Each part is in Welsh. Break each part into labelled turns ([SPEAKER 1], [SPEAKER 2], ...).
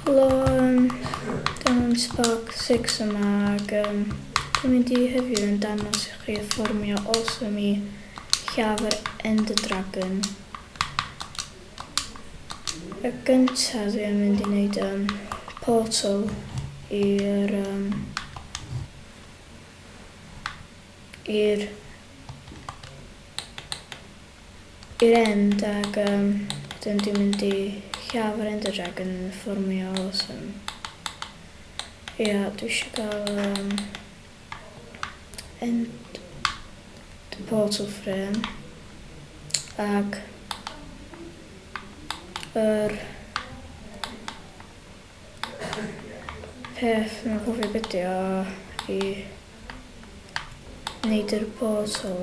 [SPEAKER 1] Helo, dyma'n Spark 6 yma ac dwi'n mynd i heddiw yn dangos i chi fformio awesome i llafur Ender Dragon. Y gyntaf dwi'n mynd i wneud portal i'r end ac wedyn dwi'n mynd i llafur Ender Dragon yn fformio awesome. Ia, dwi eisiau gael end portal frame ac yr peth mae'n cofio bydio i wneud yr portal.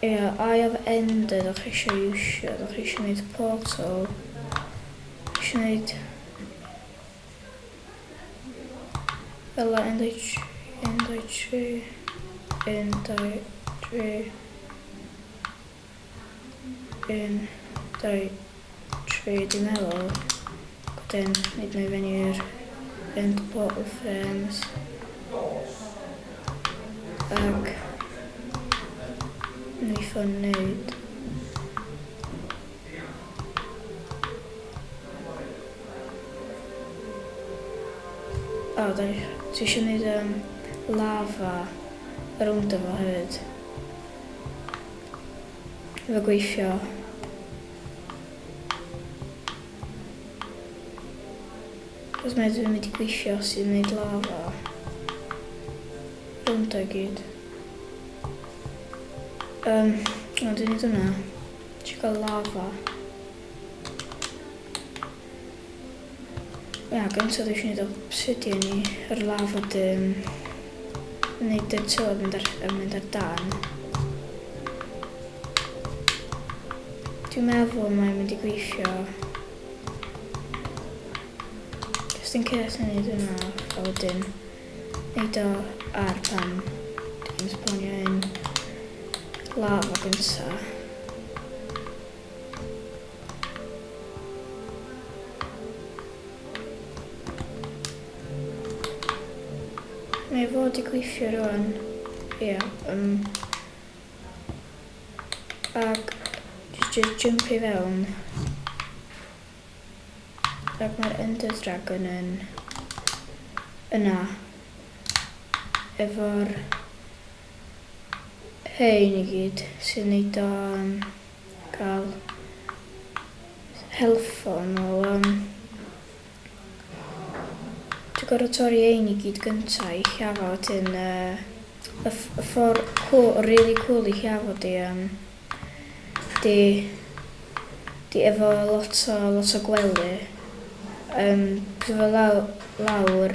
[SPEAKER 1] Ia, eye of Ender ddech chi eisiau iwsio, ddech chi eisiau wneud portal. Eisiau wneud fel Ender 3 dwi'n meddwl. Wedyn, wneud nhw i fyny i'r end portal frames. Ac ni ffôn wneud. Ti eisiau wneud lava rownd efo hefyd. Efo gweithio. Os mae dwi'n mynd i gweithio sy'n wneud lava rownd o gyd. Dwi'n wneud hwnna. Eisiau gael lava. Ia, gyntaf dwi eisiau wneud obsidian i yr lava dim wneud y tywod mynd ar dan. Dwi'n meddwl mae'n mynd i gweithio. Just in case yn wneud hwnna, a wedyn wneud o ar pan dwi'n sponio un lava gyntaf. Mae fod i gweithio rwan. Ia. Ac just jump i fewn. Ac mae'r Ender Dragon yn yna. Efo'r hein i gyd sy'n neud o gael health on o Dwi'n gorfod torri ein i gyd gyntaf i llafo wedyn y ffordd really cool i llafo di efo lot o gwely. Efo lawr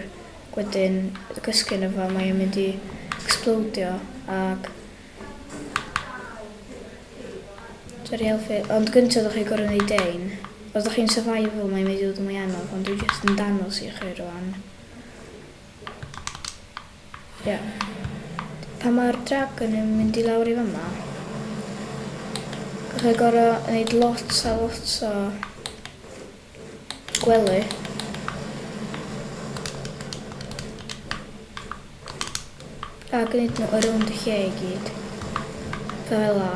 [SPEAKER 1] wedyn gysgu efo mae'n mynd i explodio ac ond gyntaf ddech chi gorfod wneud ein. Os ydych chi'n survival mae'n mynd i ddod yn mwy anodd ond dwi jyst yn dangos i chi rwan. Ia. Pan mae'r dragon yn mynd i lawr i fyma, chi'n gorfod wneud lot o gwely. A gwneud nhw rownd y lle i gyd. Fel la.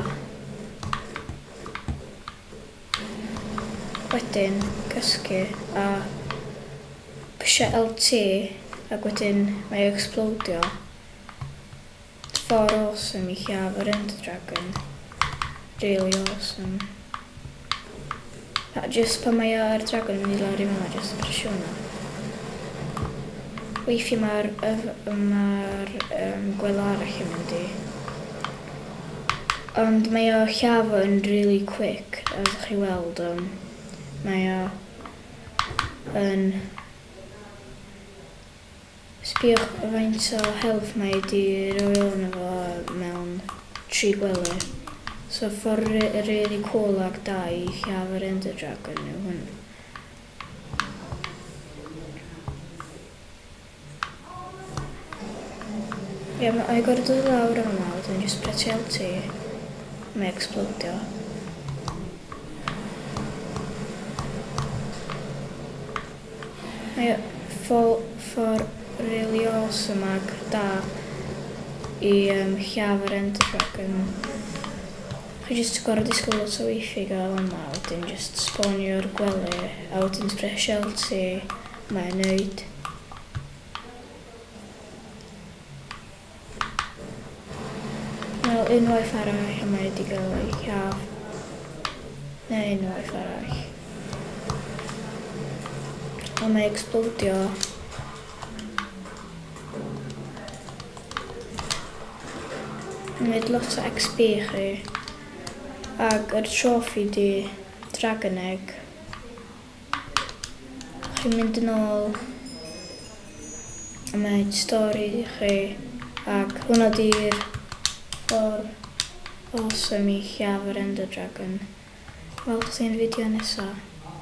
[SPEAKER 1] Wedyn, cysgu a pwysio LT ac wedyn mae'n explodio. Ffordd awesome i llafur Ender Dragon. Really awesome. A just pan mae'r dragon yn mynd i lawr i fyma, just presio hwnna. Weithio mae'r gwely arall yn mynd i. Ond mae o llafo yn really quick, as ydych chi weld. Mae o yn sbiwch faint o health mae di roi o'n efo mewn 3 gwely. So ffordd really cool ac da i llafur Ender Dragon yw hwn. Ie, mae gorfod dod lawr yma, wedyn just pretty LT. Mae explodio. Mae o ffordd really awesome ag da i lladd yr Ender Dragon. Chi jyst gorau disgwyl lot o wifi gael yma, wedyn jyst spawnio'r gwely, a wedyn presio LT, mae'n neud. Wel, unwaith arall a mae wedi cael ei lladd. Neu unwaith arall. A mae explodio. Mae'n neud lot o XP i chi. Ag yr trophy di Dragon Egg. Chi'n mynd yn ôl. A mae stori i chi. Ag hwnna di'r ffordd awesome i lladd yr Ender Dragon. Wel, chi'n fideo nesaf.